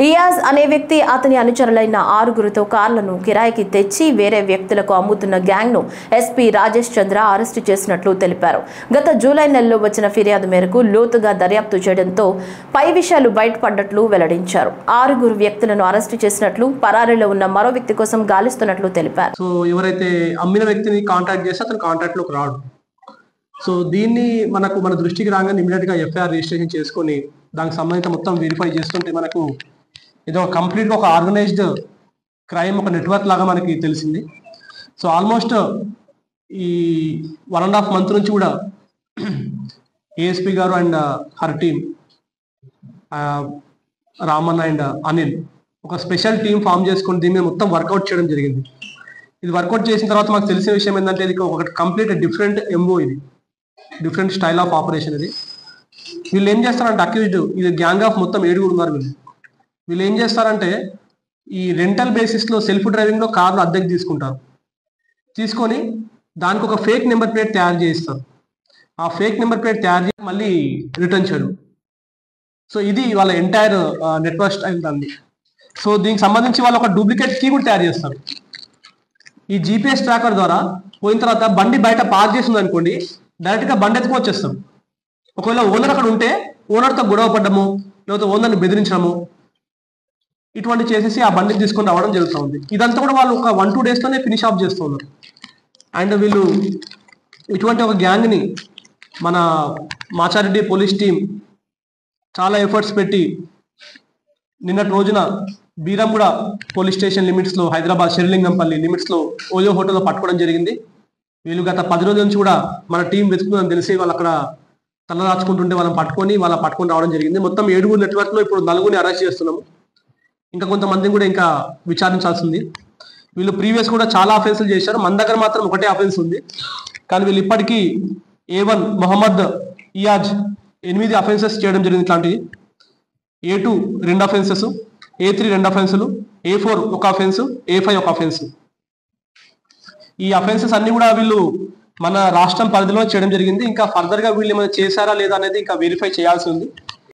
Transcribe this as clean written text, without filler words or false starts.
రియాజ్ అనే వ్యక్తి అతని అనుచరులైన 6గురితో కార్లను కిరాయికి తెచ్చి వేరే వ్యక్తులకు అమ్ముతున్న గ్యాంగ్ను ఎస్పీ రాజేష్ చంద్ర అరెస్టు చేసినట్లు తెలిపారు. గత జూలై నెలలో వచ్చిన ఫిర్యాదు మేరకు లోతుగా దర్యాప్తు చేయడంతో పై విషయాలు బయటపడ్డట్లు వెల్లడించారు. 6గురు వ్యక్తులను అరెస్టు చేసినట్లు, పరారీలో ఉన్న మరో వ్యక్తి కోసం గాలిస్తున్నట్లు తెలిపారు. సో ఎవరైతే అమ్మిన వ్యక్తిని కాంటాక్ట్ చేస్తే అతను కాంటాక్ట్ లోకి రాడు. సో దీన్ని మన దృష్టికి రాగానే ఇమీడియట్ గా ఎఫ్ఐఆర్ రిజిస్ట్రేషన్ చేసుకొని దానికి సంబంధించిన మొత్తం వెరిఫై చేస్తుంటే మనకు ఇది ఒక కంప్లీట్గా ఒక ఆర్గనైజ్డ్ క్రైమ్, ఒక నెట్వర్క్ లాగా మనకి తెలిసింది. సో ఆల్మోస్ట్ ఈ 1.5 month నుంచి కూడా ఏఎస్పీ గారు and her team, Raman and Anil ఒక స్పెషల్ టీం ఫామ్ చేసుకొని దీని మీద మొత్తం వర్కౌట్ చేయడం జరిగింది. ఇది వర్కౌట్ చేసిన తర్వాత మాకు తెలిసిన విషయం ఏంటంటే ఇది ఒక కంప్లీట్ డిఫరెంట్ ఎంఓ, ఇది డిఫరెంట్ స్టైల్ ఆఫ్ ఆపరేషన్. ఇది వీళ్ళు ఏం చేస్తారంటే అక్యూజ్డ్, ఇది గ్యాంగ్ ఆఫ్ మొత్తం 7 ఉన్నారు. వీళ్ళు ఏం చేస్తారంటే ఈ రెంటల్ బేసిస్లో సెల్ఫ్ డ్రైవింగ్లో కార్లు అద్దెకి తీసుకుంటారు. తీసుకొని దానికి ఒక ఫేక్ నెంబర్ ప్లేట్ తయారు చేయిస్తారు. ఆ ఫేక్ నెంబర్ ప్లేట్ తయారు చేసి మళ్ళీ రిటర్న్ చేయడం. సో ఇది వాళ్ళ ఎంటైర్ నెట్వర్క్ స్టైల్ దాన్ని. సో దీనికి సంబంధించి వాళ్ళు ఒక డూప్లికేట్ కీ కూడా తయారు చేస్తారు. ఈ జీపీఎస్ ట్రాకర్ ద్వారా పోయిన తర్వాత బండి బయట పార్క్ చేసింది అనుకోండి, డైరెక్ట్గా బండి ఎత్తుకు వచ్చేస్తాం. ఒకవేళ ఓనర్ అక్కడ ఉంటే ఓనర్తో గొడవ పడ్డము, లేకపోతే ఓనర్ని బెదిరించడము, ఇటువంటి చేసేసి ఆ బండిని తీసుకొని రావడం జరుగుతూ ఉంది. ఇదంతా కూడా వాళ్ళు ఒక 1-2 daysలోనే ఫినిష్ ఆఫ్ చేస్తున్నారు. అండ్ వీళ్ళు ఇటువంటి ఒక గ్యాంగ్ని మన మాచారెడ్డి పోలీస్ టీం చాలా ఎఫర్ట్స్ పెట్టి నిన్నటి రోజున బీరంగూడ పోలీస్ స్టేషన్ లిమిట్స్లో, హైదరాబాద్ శరిలింగంపల్లి లిమిట్స్లో ఓయో హోటల్లో పట్టుకోవడం జరిగింది. వీళ్ళు గత 10 రోజుల నుంచి కూడా మన టీం వెతుకుతుందని తెలిసి వాళ్ళు అక్కడ తలదాచుకుంటుంటే వాళ్ళని పట్టుకొని రావడం జరిగింది. మొత్తం 7 నెట్వర్క్లో ఇప్పుడు 4 అరెస్ట్ చేస్తున్నాము. ఇంకా కొంతమందిని కూడా ఇంకా విచారించాల్సింది. వీళ్ళు ప్రీవియస్ కూడా చాలా అఫెన్సులు చేశారు. మన దగ్గర మాత్రం ఒకటే అఫెన్స్ ఉంది. కానీ వీళ్ళు ఇప్పటికీ A1 మొహమ్మద్ ఇయాజ్ 8 అఫెన్సెస్ చేయడం జరిగింది. ఇట్లాంటివి A2 2 offences, A3 2 అఫెన్సులు, A4 1 offence, A5 1 offence. ఈ అఫెన్సెస్ అన్ని కూడా వీళ్ళు మన రాష్ట్రం పరిధిలో చేయడం జరిగింది. ఇంకా ఫర్దర్గా వీళ్ళు ఏమైనా చేశారా లేదా అనేది ఇంకా వెరిఫై చేయాల్సి ఉంది.